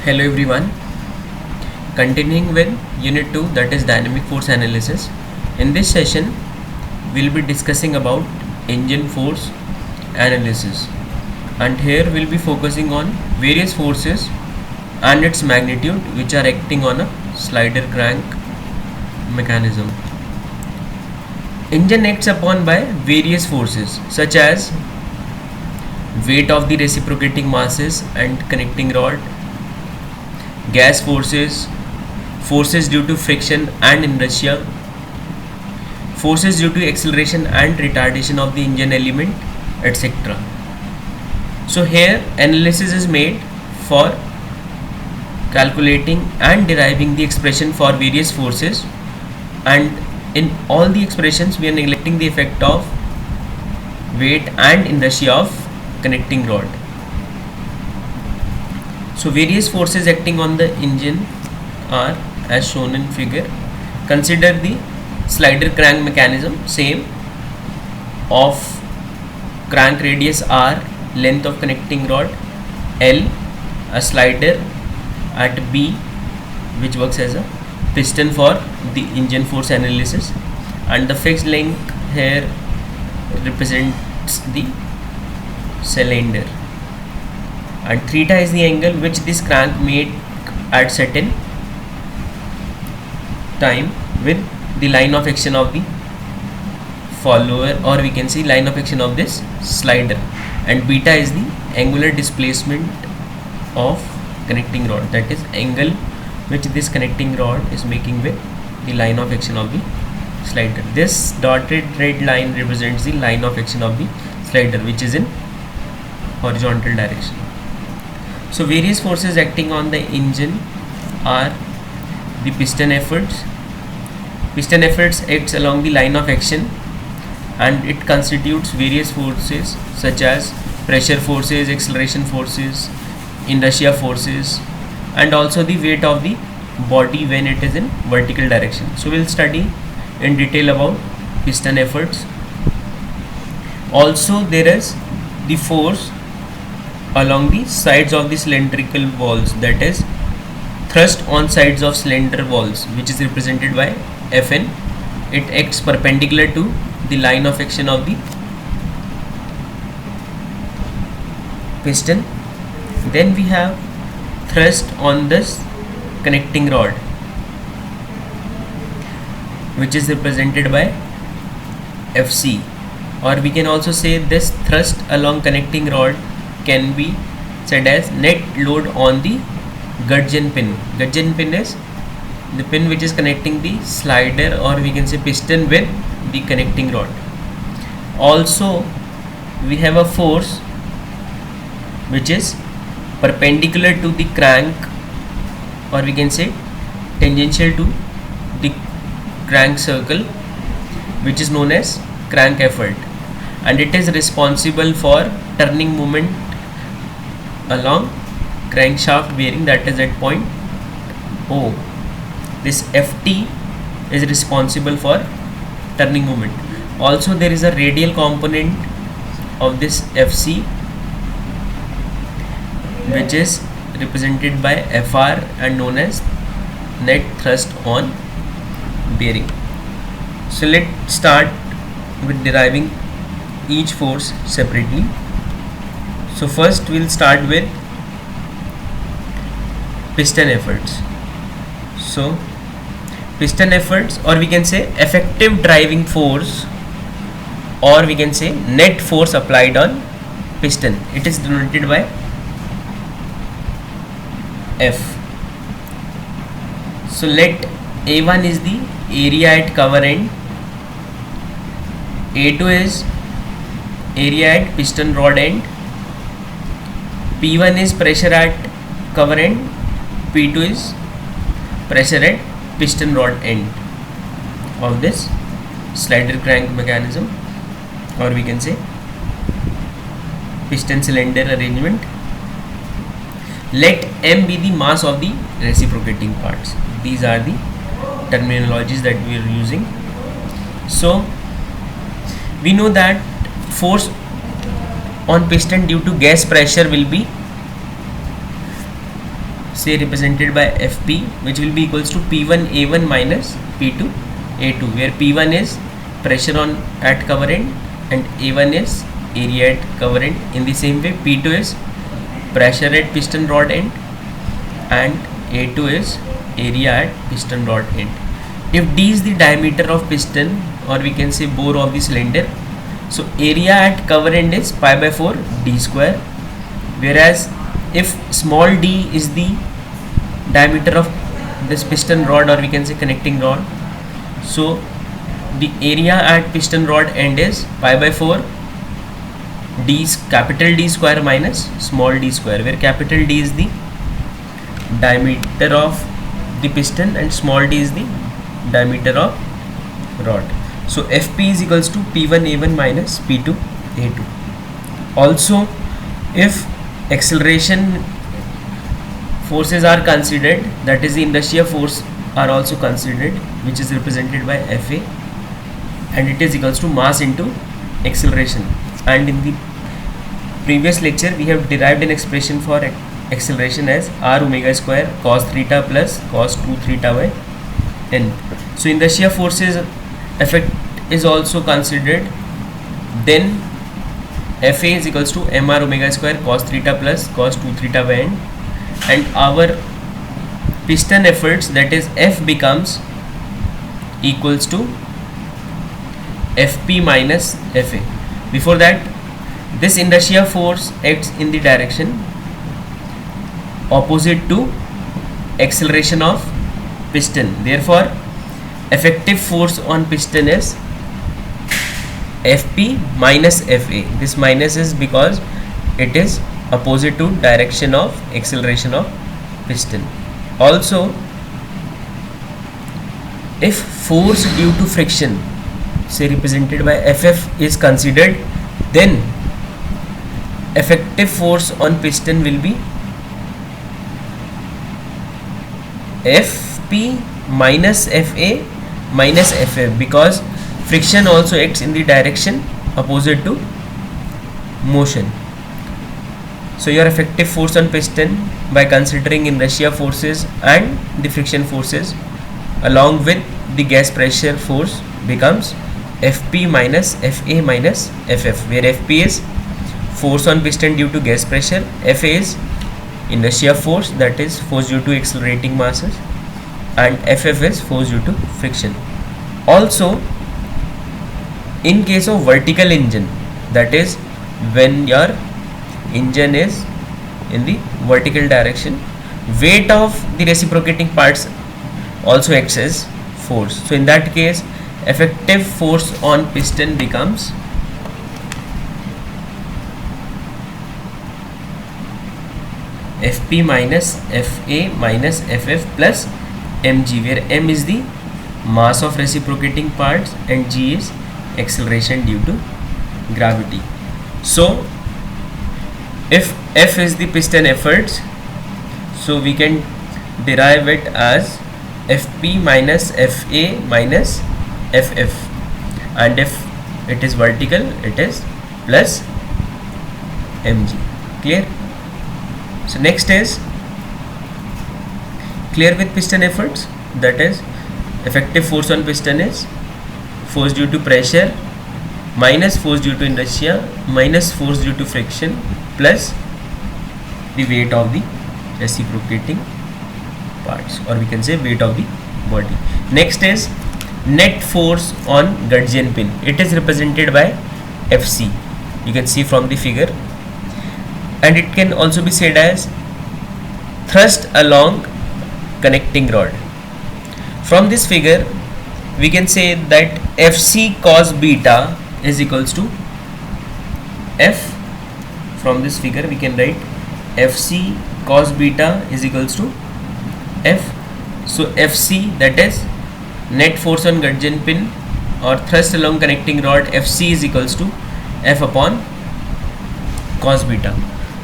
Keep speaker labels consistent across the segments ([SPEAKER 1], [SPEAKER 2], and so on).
[SPEAKER 1] Hello everyone, continuing with Unit 2, that is Dynamic Force Analysis. In this session, we'll be discussing about engine force analysis, and here we'll be focusing on various forces and its magnitude which are acting on a slider crank mechanism. Engine acts upon by various forces such as weight of the reciprocating masses and connecting rod, gas forces, forces due to friction and inertia, forces due to acceleration and retardation of the engine element, etc. So here analysis is made for calculating and deriving the expression for various forces, and in all the expressions we are neglecting the effect of weight and inertia of connecting rod. So various forces acting on the engine are as shown in figure. Consider the slider crank mechanism, same, of crank radius r, length of connecting rod L, a slider at B which works as a piston for the engine force analysis, and the fixed length here represents the cylinder, and theta is the angle which this crank made at certain time with the line of action of the follower, or we can see line of action of this slider, and beta is the angular displacement of connecting rod, that is angle which this connecting rod is making with the line of action of the slider. This dotted red line represents the line of action of the slider which is in horizontal direction. So various forces acting on the engine are the piston efforts. Piston efforts acts along the line of action, and it constitutes various forces such as pressure forces, acceleration forces, inertia forces, and also the weight of the body when it is in vertical direction. So we'll study in detail about piston efforts. Also there is the force along the sides of the cylindrical walls, that is thrust on sides of cylinder walls, which is represented by Fn. It acts perpendicular to the line of action of the piston. Then we have thrust on this connecting rod, which is represented by Fc, or we can also say this thrust along connecting rod can be said as net load on the gudgeon pin. Gudgeon pin is the pin which is connecting the slider, or we can say piston, with the connecting rod. Also we have a force which is perpendicular to the crank, or we can say tangential to the crank circle, which is known as crank effort, and it is responsible for turning moment along crankshaft bearing, that is at point O. This Ft is responsible for turning moment. Also there is a radial component of this Fc, which is represented by Fr and known as net thrust on bearing. So let's start with deriving each force separately. So first we'll start with piston efforts. So piston efforts, or we can say effective driving force, or we can say net force applied on piston, it is denoted by F. So let A1 is the area at cover end, A2 is area at piston rod end, P1 is pressure at cover end, P2 is pressure at piston rod end of this slider crank mechanism, or we can say piston cylinder arrangement. Let M be the mass of the reciprocating parts. These are the terminologies that we are using. So we know that force on piston due to gas pressure will be say represented by Fp, which will be equals to P1 A1 minus P2 A2, where P1 is pressure on at cover end and A1 is area at cover end. In the same way, P2 is pressure at piston rod end and A2 is area at piston rod end. If D is the diameter of piston, or we can say bore of the cylinder, so area at cover end is pi by 4 d square, whereas if small d is the diameter of this piston rod, or we can say connecting rod, so the area at piston rod end is pi by 4 d capital D square minus small d square, where capital D is the diameter of the piston and small d is the diameter of rod. So Fp is equals to P1 A1 minus P2 A2. Also, if acceleration forces are considered, that is the inertia force are also considered, which is represented by Fa, and it is equals to mass into acceleration. And in the previous lecture we have derived an expression for acceleration as r omega square cos theta plus cos 2 theta by n. So inertia forces effect is also considered, then Fa is equals to mr omega square cos theta plus cos 2 theta by n, and our piston efforts, that is F, becomes equals to Fp minus Fa. Before that, this inertia force acts in the direction opposite to acceleration of piston. Therefore, effective force on piston is Fp minus Fa. This minus is because it is opposite to direction of acceleration of piston. Also, if force due to friction, say represented by Ff, is considered, then effective force on piston will be Fp minus Fa minus Ff, because friction also acts in the direction opposite to motion. So your effective force on piston, by considering inertia forces and the friction forces along with the gas pressure force, becomes Fp minus Fa minus Ff, where Fp is force on piston due to gas pressure, Fa is inertia force, that is force due to accelerating masses, and Ff is force due to friction. Also, in case of vertical engine, that is when your engine is in the vertical direction, weight of the reciprocating parts also acts as force. So in that case, effective force on piston becomes Fp minus Fa minus Ff plus mg, where m is the mass of reciprocating parts and g is acceleration due to gravity. So if F is the piston efforts, so we can derive it as Fp minus Fa minus Ff, and if it is vertical, it is plus mg. Clear? So next is clear with piston efforts, that is effective force on piston is force due to pressure minus force due to inertia minus force due to friction plus the weight of the reciprocating parts, or we can say weight of the body. Next is net force on gudgeon pin. It is represented by Fc. You can see from the figure, and it can also be said as thrust along connecting rod. From this figure, we can say that Fc cos beta is equals to F. From this figure, we can write Fc cos beta is equals to F. So Fc, that is net force on gudgeon pin or thrust along connecting rod, Fc is equals to F upon cos beta.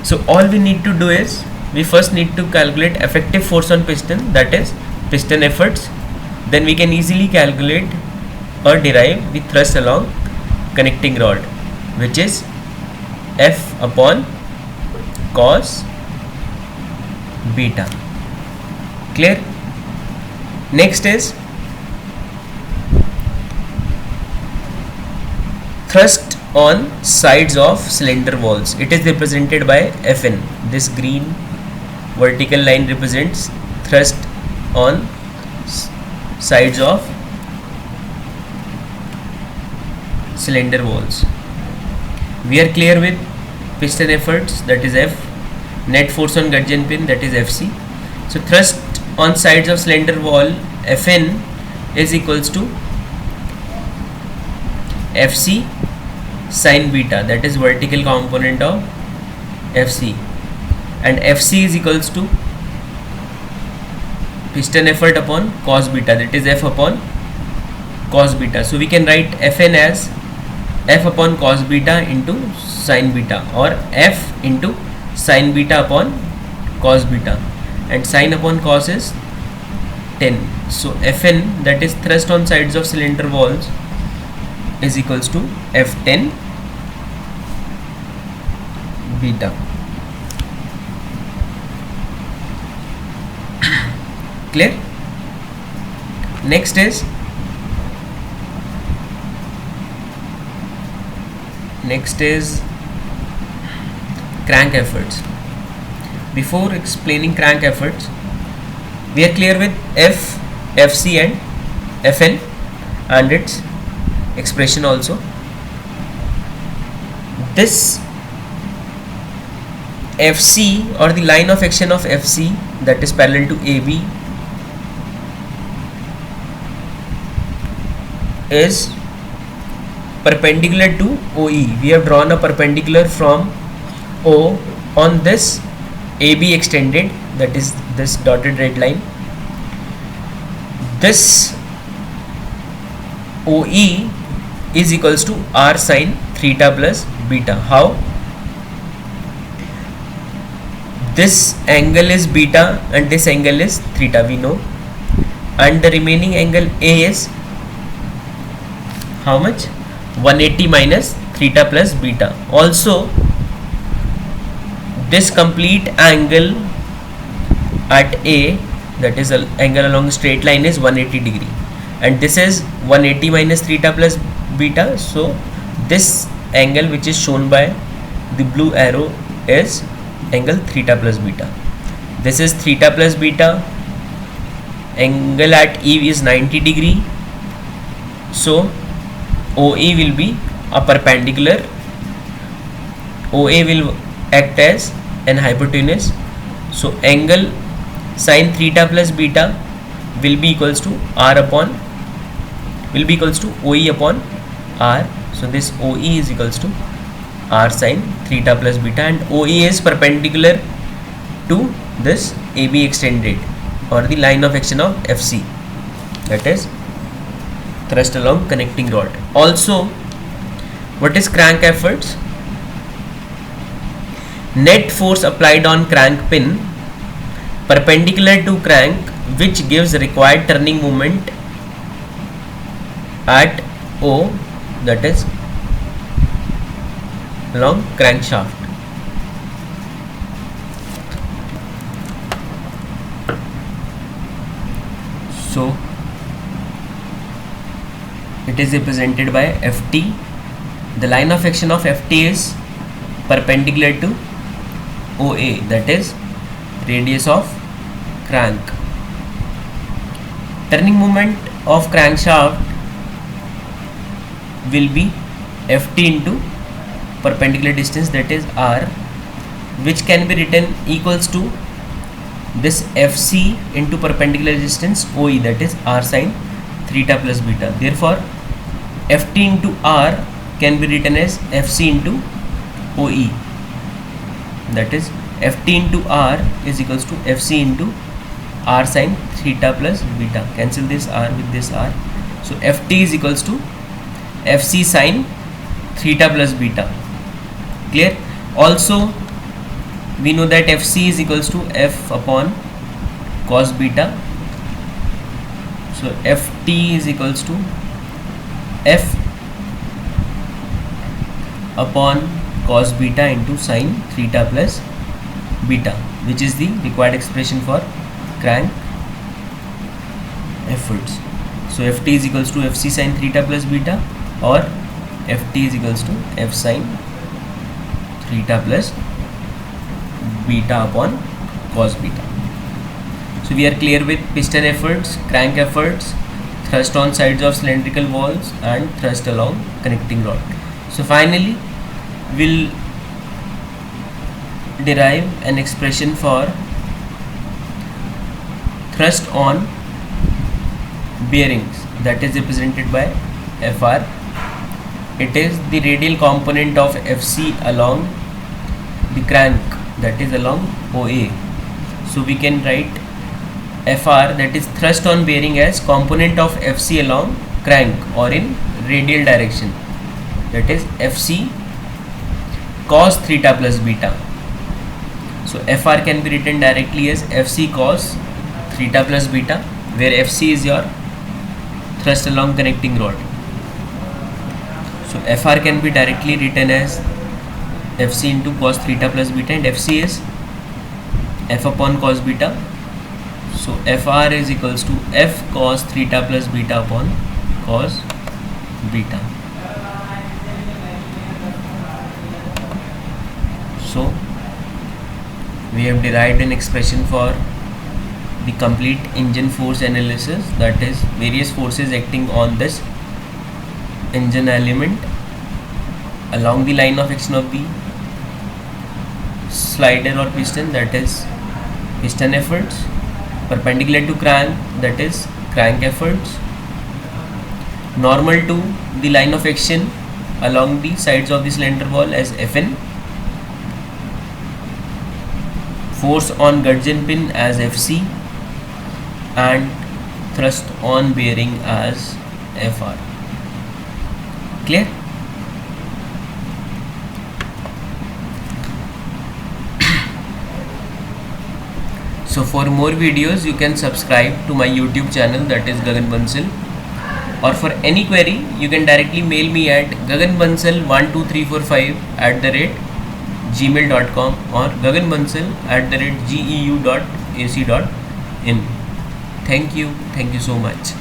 [SPEAKER 1] So all we need to do is, we first need to calculate effective force on piston, that is piston efforts. Then we can easily calculate or derive the thrust along connecting rod, which is F upon cos beta. Clear? Next is thrust on sides of cylinder walls. It is represented by Fn. This green vertical line represents thrust on sides of cylinder walls. We are clear with piston efforts, that is F, net force on gudgeon pin, that is Fc. So thrust on sides of cylinder wall, Fn is equals to Fc sin beta, that is vertical component of Fc, and Fc is equals to piston effort upon cos beta, that is F upon cos beta. So we can write Fn as F upon cos beta into sin beta, or F into sin beta upon cos beta, and sin upon cos is 10. So Fn, that is thrust on sides of cylinder walls, is equals to F10 beta. Clear? Next is crank efforts. Before explaining crank efforts, we are clear with F, Fc and Fn and its expression also. This Fc, or the line of action of Fc, that is parallel to AB, is perpendicular to OE. We have drawn a perpendicular from O on this AB extended, that is this dotted red line. This OE is equals to R sin theta plus beta. How? This angle is beta and this angle is theta, we know, and the remaining angle A is how much? 180 minus theta plus beta. Also, this complete angle at A, that is an angle along a straight line, is 180 degree, and this is 180 minus theta plus beta. So this angle which is shown by the blue arrow is angle theta plus beta. This is theta plus beta. Angle at E is 90 degree. So OE will be a perpendicular. OA will act as an hypotenuse. So angle sin theta plus beta will be equals to R upon, will be equals to OE upon R. So this OE is equals to R sin theta plus beta, and OE is perpendicular to this AB extended, or the line of action of Fc, that is thrust along connecting rod. Also, what is crank efforts? Net force applied on crank pin perpendicular to crank, which gives required turning moment at O, that is along crankshaft. So it is represented by Ft. The line of action of Ft is perpendicular to OA, that is radius of crank. Turning moment of crankshaft will be Ft into perpendicular distance, that is R, which can be written equals to this Fc into perpendicular distance OE, that is R sin theta plus beta. Therefore Ft into R can be written as Fc into OE, that is Ft into R is equals to Fc into R sin theta plus beta. Cancel this R with this R. So Ft is equals to Fc sin theta plus beta. Clear? Also, we know that Fc is equals to F upon cos beta. So Ft is equals to F upon cos beta into sin theta plus beta, which is the required expression for crank efforts. So Ft is equals to Fc sin theta plus beta, or Ft is equals to F sin theta plus beta upon cos beta. So we are clear with piston efforts, crank efforts, thrust on sides of cylindrical walls, and thrust along connecting rod. So finally we'll derive an expression for thrust on bearings, that is represented by Fr. It is the radial component of Fc along the crank, that is along OA. So we can write Fr, that is thrust on bearing, as component of Fc along crank or in radial direction, that is Fc cos theta plus beta. So Fr can be written directly as Fc cos theta plus beta, where Fc is your thrust along connecting rod. So Fr can be directly written as Fc into cos theta plus beta, and Fc is F upon cos beta. So Fr is equals to F cos theta plus beta upon cos beta. So we have derived an expression for the complete engine force analysis, that is various forces acting on this engine element along the line of action of the slider or piston, that is piston efforts, perpendicular to crank, that is crank efforts, normal to the line of action along the sides of the cylinder wall as Fn, force on gudgeon pin as Fc, and thrust on bearing as Fr. Clear? So for more videos you can subscribe to my YouTube channel, that is Gagan Bansal, or for any query you can directly mail me at gaganbansal12345@gmail.com or gaganbansal@geu.ac.in. Thank you so much.